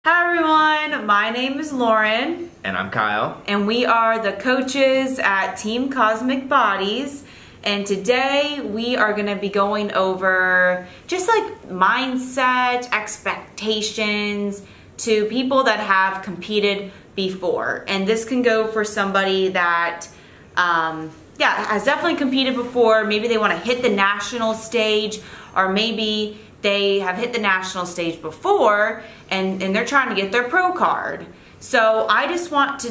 Hi everyone, my name is Lauren. And I'm Kyle. And we are the coaches at Team Cosmic Bodies. And today we are going to be going over just like mindset, expectations to people that have competed before. And this can go for somebody that has definitely competed before. Maybe they want to hit the national stage, or maybe they have hit the national stage before and they're trying to get their pro card. So I just want to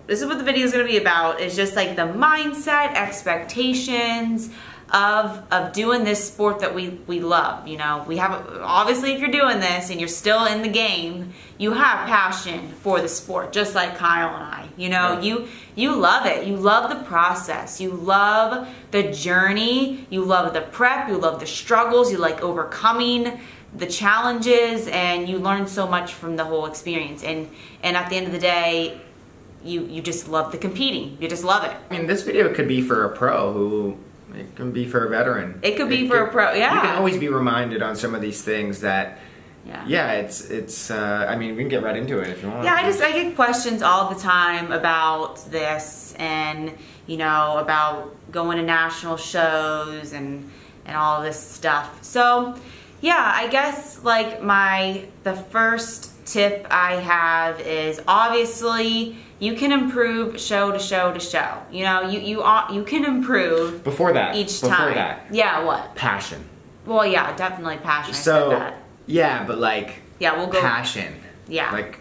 this is what the video is going to be about, is just like the mindset, expectations of doing this sport that we love. You know, we have, obviously if you're doing this and you're still in the game, you have passion for the sport, just like Kyle and I. You know, you love it. You love the process. You love the journey. You love the prep. You love the struggles. You like overcoming the challenges, and you learn so much from the whole experience. And at the end of the day, you just love the competing. You just love it. I mean, this video could be for a pro who, it can be for a veteran. It could be for a pro, yeah. You can always be reminded on some of these things that, it's I mean, we can get right into it if you want. Yeah, I get questions all the time about this, and, you know, about going to national shows and all this stuff. So, yeah, I guess like the first tip I have is, obviously you can improve show to show to show. You know, you can improve before that each time. Yeah, what? Passion. Well, yeah, definitely passion. So, I said that. Yeah, but like, yeah, we'll go passion. Yeah. Like,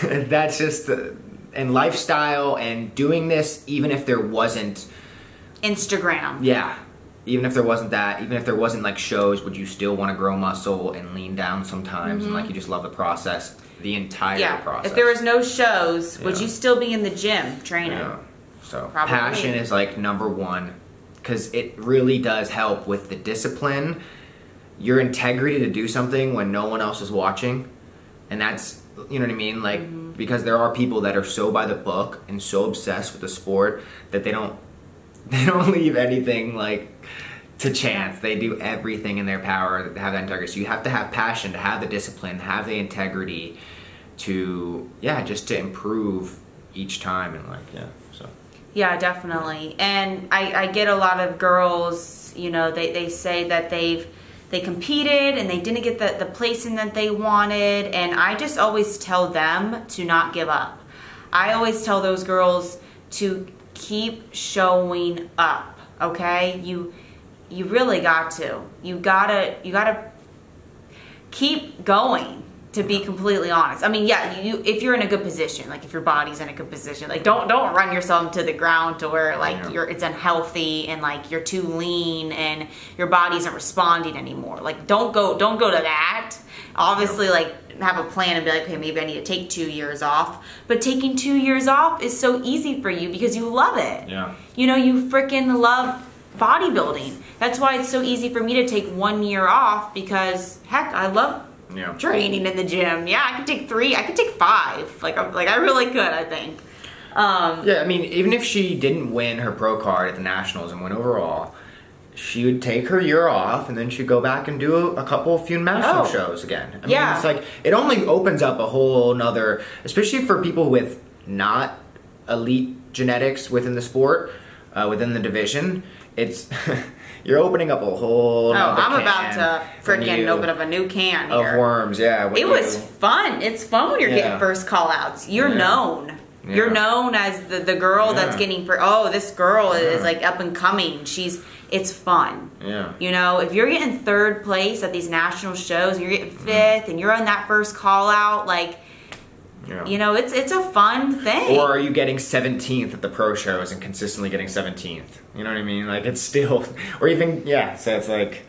that's just and lifestyle, and doing this even if there wasn't Instagram. Yeah. Even if there wasn't that, even if there wasn't like shows, would you still want to grow muscle and lean down sometimes? And like, you just love the process, the entire process. If there was no shows, would you still be in the gym training? Yeah. So probably. Passion is like number one, because it really does help with the discipline, your integrity to do something when no one else is watching. And that's, you know what I mean? Like, because there are people that are so by the book and so obsessed with the sport that they don't leave anything like to chance. They do everything in their power to have that integrity. So you have to have passion, to have the discipline, have the integrity to, just to improve each time. And like, so. Yeah, definitely. And I get a lot of girls, you know, they say that they competed and they didn't get the placing that they wanted. And I just always tell them to not give up. I always tell those girls to keep showing up, okay? You really got to. You gotta keep going, to be completely honest. I mean, yeah, if you're in a good position, like if your body's in a good position, like don't run yourself to the ground to where like it's unhealthy and like you're too lean and your body isn't responding anymore. Like don't go to that. Obviously, like, have a plan and be like, okay, maybe I need to take 2 years off. But taking 2 years off is so easy for you because you love it. Yeah. You know, you freaking love bodybuilding. That's why it's so easy for me to take 1 year off, because heck, I love training in the gym. Yeah, I could take 3, I could take 5. Like I really could, I think. I mean, even if she didn't win her pro card at the nationals and win overall, she would take her year off and then she'd go back and do a few national shows again. I mean, it's like, it only opens up a whole nother, especially for people with not elite genetics within the sport, within the division. It's, you're opening up a whole nother I'm about to freaking open up a new can here. Of worms, yeah. It was fun. It's fun when you're getting first call outs. You're known. Yeah. You're known as the girl that's getting, this girl is like up and coming. It's fun. Yeah. You know, if you're getting 3rd place at these national shows and you're getting 5th and you're on that first call out, like, you know, it's a fun thing. Or are you getting 17th at the pro shows and consistently getting 17th? You know what I mean? Like, it's still, or even, so it's like,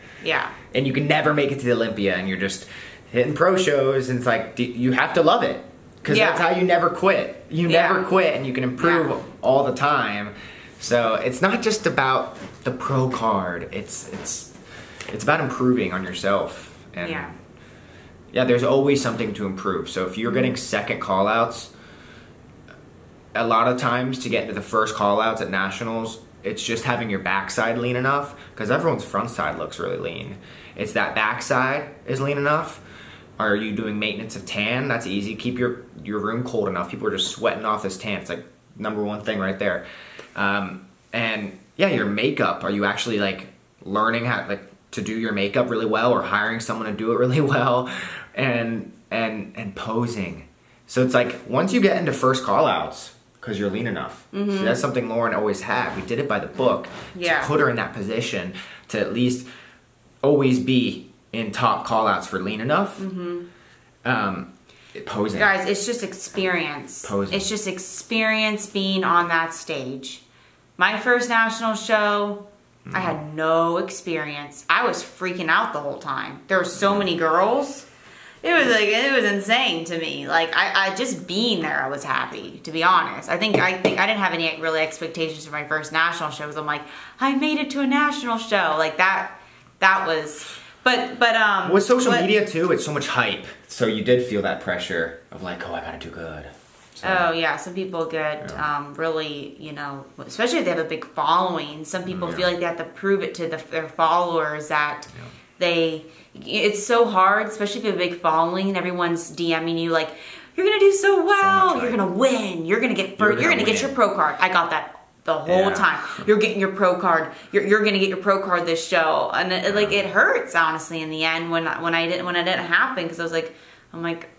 and you can never make it to the Olympia and you're just hitting pro shows, and it's like, you have to love it. Because that's how you never quit. You never quit, and you can improve all the time. So it's not just about the pro card. It's about improving on yourself. And there's always something to improve. So if you're getting second call outs, a lot of times to get into the first call outs at nationals, it's just having your backside lean enough, because everyone's front side looks really lean. It's that backside is lean enough. Are you doing maintenance of tan? That's easy. Keep your room cold enough. People are just sweating off this tan. It's like number one thing right there. And yeah, your makeup. Are you actually like learning how like to do your makeup really well, or hiring someone to do it really well, and posing. So it's like once you get into first call outs, because you're lean enough. So that's something Lauren always had. We did it by the book to put her in that position to at least always be in top call outs for lean enough. Posing. Guys, it's just experience. Posing. It's just experience being on that stage. My first national show, I had no experience. I was freaking out the whole time. There were so many girls. It was insane to me. Like I just being there, I was happy, to be honest. I think I didn't have any really expectations for my first national shows. I'm like, I made it to a national show. Like that was, but with social media too, it's so much hype. So you did feel that pressure of like, oh, I gotta do good. So, oh yeah, some people get really, you know, especially if they have a big following. Some people feel like they have to prove it to their followers that it's so hard, especially if you have a big following and everyone's DMing you like, you're gonna do so well, you're gonna win, you're gonna get your pro card. I got that the whole time. You're getting your pro card. You're gonna get your pro card this show, and it hurts honestly in the end when it didn't happen, because I'm like.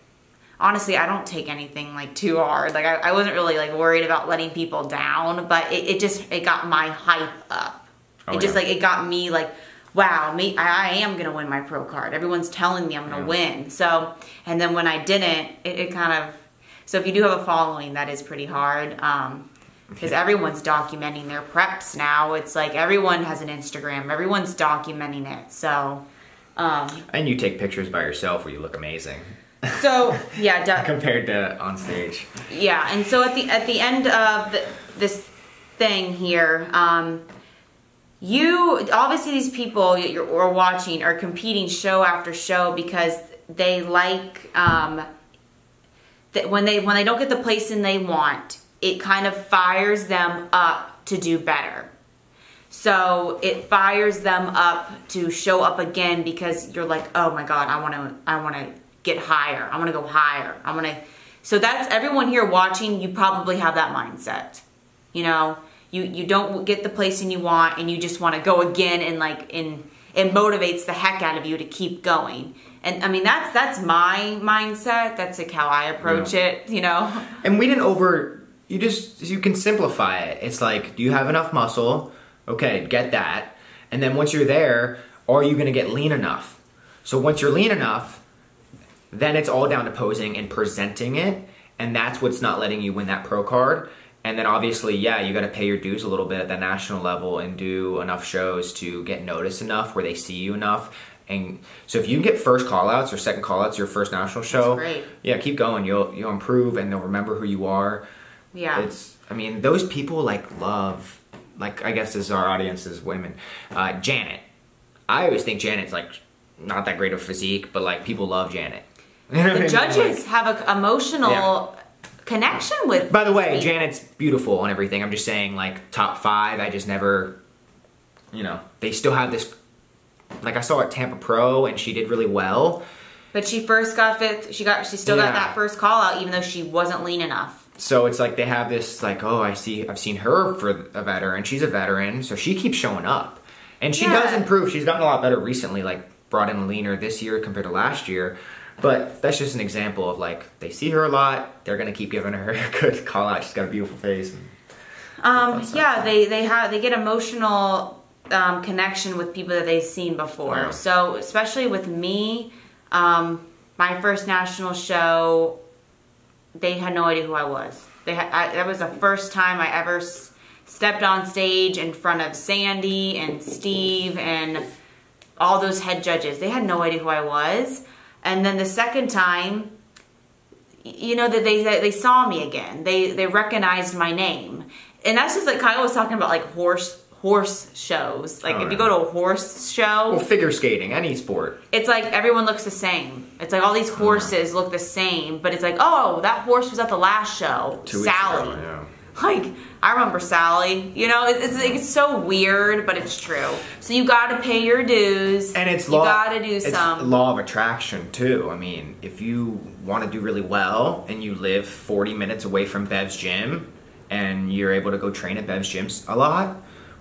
Honestly, I don't take anything like too hard. Like I wasn't really like worried about letting people down, but it got my hype up. It got me like, wow, I am gonna win my pro card. Everyone's telling me I'm gonna win. So, and then when I didn't, it kind of. So if you do have a following, that is pretty hard. Because everyone's documenting their preps now. It's like everyone has an Instagram. Everyone's documenting it. So. And you take pictures by yourself where you look amazing. So yeah, compared to on stage. Yeah, and so at the end of this thing here, you obviously these people you're watching are competing show after show because they like that when they don't get the placing they want, it kind of fires them up to do better. So it fires them up to show up again because you're like, oh my God, I want to get higher. I want to go higher. So that's everyone here watching. You probably have that mindset. You know, you don't get the placing you want, and you just want to go again, and it motivates the heck out of you to keep going. And I mean, that's my mindset. That's like how I approach it. You know. And we didn't you can simplify it. It's like, do you have enough muscle? Okay, get that. And then once you're there, are you going to get lean enough? So once you're lean enough, then it's all down to posing and presenting it, and that's what's not letting you win that pro card. And then obviously, yeah, you got to pay your dues a little bit at the national level and do enough shows to get noticed enough where they see you enough. And so if you can get first call-outs or second call-outs your first national show, that's great. Yeah, keep going. You'll improve, and they'll remember who you are. Yeah. I mean, those people love, I guess this is our audience is women. Janet. I always think Janet's not that great of physique, but people love Janet. The judges have an emotional connection with. By the way, Janet's beautiful and everything. I'm just saying, top 5. I just never, they still have this. I saw her at Tampa Pro, and she did really well. But she first got 5th. She still got that first call out, even though she wasn't lean enough. So it's they have this I've seen her for a veteran. She's a veteran, so she keeps showing up, and she does improve. She's gotten a lot better recently. Brought in leaner this year compared to last year. But that's just an example of they see her a lot. They're gonna keep giving her a good call out. She's got a beautiful face. They get emotional connection with people that they've seen before. Yeah. So especially with me, my first national show, they had no idea who I was. That was the first time I ever stepped on stage in front of Sandy and Steve and all those head judges. They had no idea who I was. And then the second time, that they saw me again. They recognized my name. And that's just Kyle was talking about horse shows. If you go to a horse show. Well, figure skating, any sport. It's everyone looks the same. It's all these horses look the same. But it's oh, that horse was at the last show. 2 weeks Sally. ago, Like, I remember Sally. You know, it's so weird, but it's true. So you got to pay your dues. And it's you got to do it's law of attraction too. I mean, if you want to do really well and you live 40 minutes away from Bev's gym and you're able to go train at Bev's gym a lot,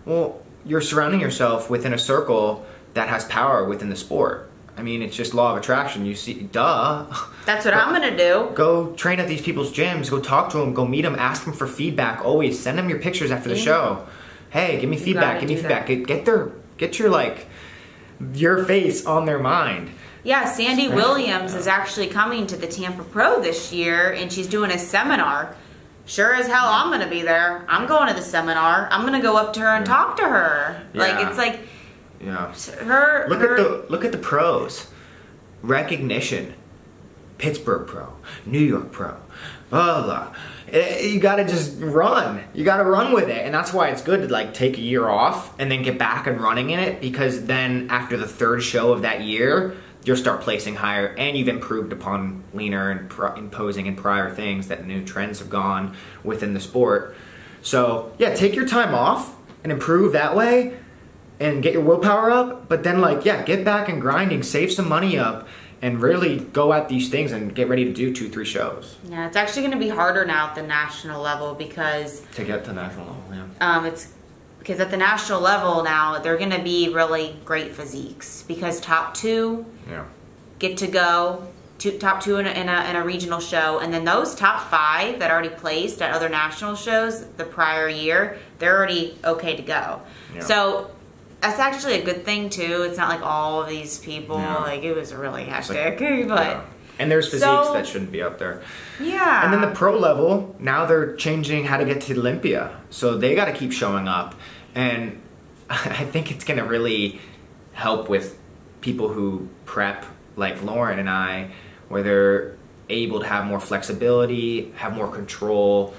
well, you're surrounding yourself within a circle that has power within the sport. I mean, it's just law of attraction. You see, duh. That's what I'm going to do. Go train at these people's gyms. Go talk to them. Go meet them. Ask them for feedback. Always send them your pictures after the show. Hey, give me feedback. Give me feedback. Get your, like, your face on their mind. Yeah, Sandy Williams is actually coming to the Tampa Pro this year, and she's doing a seminar. Sure as hell, I'm going to be there. I'm going to the seminar. I'm going to go up to her and talk to her. Yeah. Like, it's like... Yeah. Look at the pros. Recognition. Pittsburgh Pro, New York Pro, blah blah. You gotta just run. You gotta run with it, and that's why it's good to like take a year off and then get back and running in it, because then after the third show of that year, you'll start placing higher, and you've improved upon leaner and imposing and prior things that new trends have gone within the sport. So yeah, take your time off and improve that way. And get your willpower up, but then like, yeah, get back and grinding, save some money up, and really go at these things and get ready to do 2-3 shows. Yeah, it's actually going to be harder now at the national level because... To get to national level, yeah. It's because at the national level now, they're going to be really great physiques because top 2 get to go, top 2 in a regional show, and then those top 5 that already placed at other national shows the prior year, they're already okay to go. Yeah. So... That's actually a good thing too. It's not like all of these people. Like it was really hectic, but and there's physiques that shouldn't be up there. Yeah. And then the pro level, now they're changing how to get to Olympia, so they got to keep showing up. And I think it's gonna really help with people who prep like Lauren and I, where they're able to have more flexibility, have more control.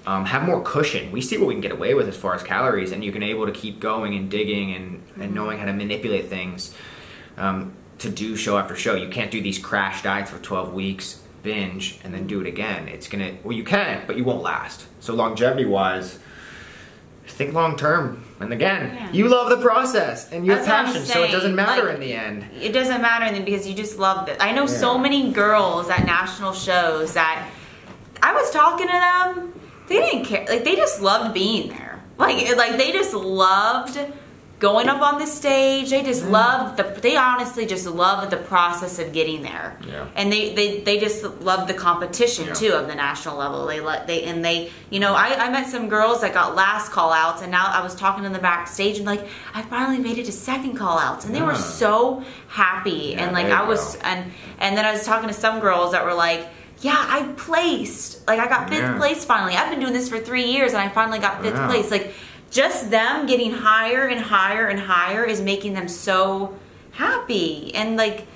Have more cushion. We see what we can get away with as far as calories, and you can able to keep going and digging and knowing how to manipulate things to do show after show. You can't do these crash diets for 12 weeks, binge, and then do it again. It's gonna, well, you can, but you won't last. So longevity wise, think long term. And again, you love the process and you have passion, so it doesn't matter in the end. It doesn't matter in the end because you just love it. I know so many girls at national shows that I was talking to them. They didn't care. Like, they just loved being there. Like they just loved going up on the stage. They just loved they honestly just loved the process of getting there. Yeah. And they just loved the competition too of the national level. They you know, I met some girls that got last call outs, and now I was talking in the backstage and like, I finally made it to second call outs, and they were so happy. And like I was and then I was talking to some girls that were like, yeah, I placed. Like, I got 5th place finally. I've been doing this for 3 years, and I finally got 5th place. Like, just them getting higher and higher and higher is making them so happy. And, like,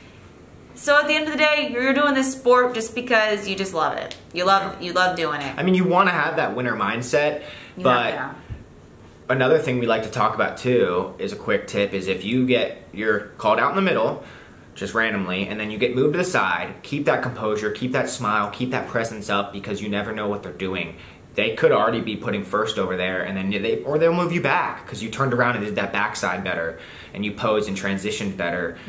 so at the end of the day, you're doing this sport just because you just love it. You love doing it. I mean, you want to have that winner mindset, but another thing we like to talk about, too, is a quick tip, is if you're called out in the middle, just randomly, and then you get moved to the side, keep that composure, keep that smile, keep that presence up, because you never know what they're doing. They could already be putting first over there, and then they'll move you back because you turned around and did that backside better, and you posed and transitioned better.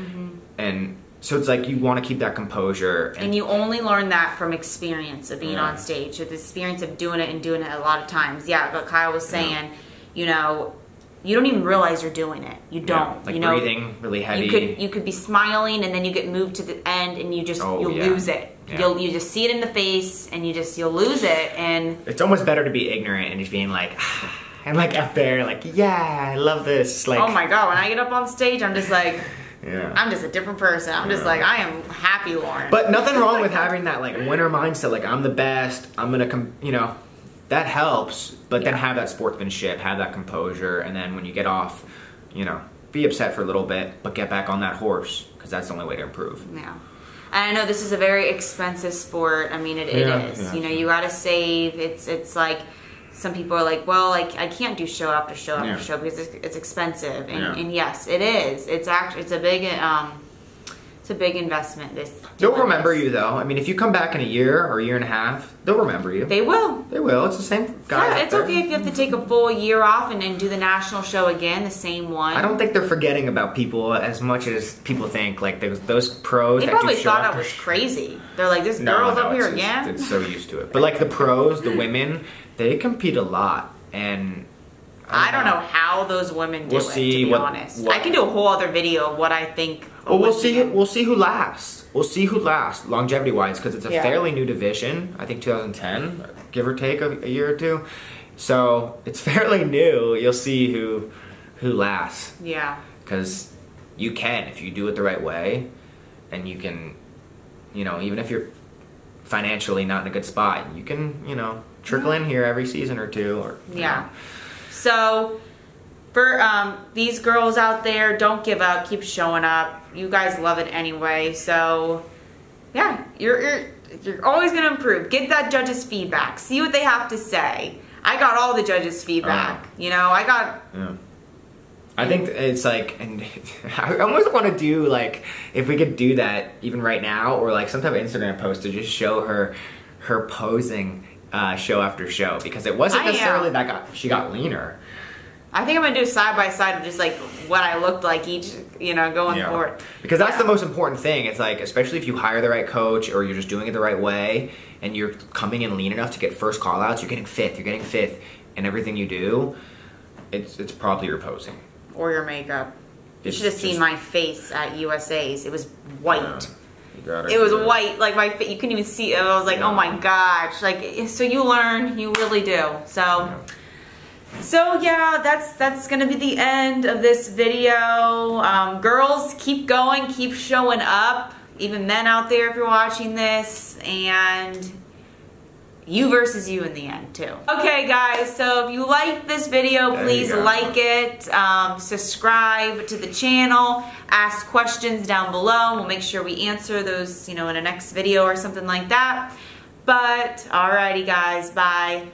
And so it's like you want to keep that composure. And you only learn that from experience of being on stage, with the experience of doing it a lot of times. Yeah, but Kyle was saying, you know, you don't even realize you're doing it. You don't. Like, you know, breathing really heavy. You could be smiling, and then you get moved to the end, and you just you'll lose it. You just see it in the face, and you'll lose it. And it's almost better to be ignorant and just being like, and like up there, like, yeah, I love this. Like, oh my god, when I get up on stage, I'm just like, I'm just a different person. I'm just like, I am happy, Lauren. But nothing wrong with having that like winner mindset. Like, I'm the best. I'm gonna you know. That helps, but then have that sportsmanship, have that composure, and then when you get off, you know, be upset for a little bit, but get back on that horse, because that's the only way to improve. Yeah. And I know this is a very expensive sport. I mean, it is. Yeah. You know, you gotta save. It's like, some people are like, well, like, I can't do show after show after show because it's expensive. And yes, it is. It's a big It's a big investment. They'll remember you though. I mean, if you come back in a year or a year and a half, they'll remember you. They will. They will. It's the same guy. Yeah, it's okay if you have to take a full year off and do the national show again, the same one. I don't think they're forgetting about people as much as people think. Like those pros. They probably thought I was crazy. They're like, this girl's up here again. It's so used to it. But like the pros, the women, they compete a lot, and I don't know how those women do it. To be honest, I can do a whole other video of what I think. Well, we'll see. We'll see who lasts. We'll see who lasts longevity-wise, because it's a fairly new division. I think 2010, give or take a year or two. So it's fairly new. You'll see who lasts. Yeah. Because you can, if you do it the right way, and you can, you know, even if you're financially not in a good spot, you can, you know, trickle in here every season or two. Or yeah. So for these girls out there, don't give up. Keep showing up. You guys love it anyway. So yeah, you're always gonna improve. Get that judges' feedback. See what they have to say. I got all the judges' feedback. You know, I got. Yeah. I think it's like, and I almost want to do like, if we could do that even right now, or like some type of Instagram post to just show her posing show after show, because it wasn't necessarily that she got leaner. I think I'm gonna do side by side of just like what I looked like each, you know, going forward. Because that's the most important thing. It's like, especially if you hire the right coach or you're just doing it the right way, and you're coming in lean enough to get first call outs, you're getting fifth, and everything you do, it's probably your posing. Or your makeup. You should have seen my face at USA's. It was white. It was white, like my face. You couldn't even see it. I was like, oh my gosh. Like, so you learn, you really do. So yeah, that's gonna be the end of this video. Girls, keep going, keep showing up. Even men out there, if you're watching this, and you versus you in the end too. Okay guys, so if you like this video, please like it, subscribe to the channel, ask questions down below. We'll make sure we answer those, you know, in a next video or something like that. But alrighty guys, bye.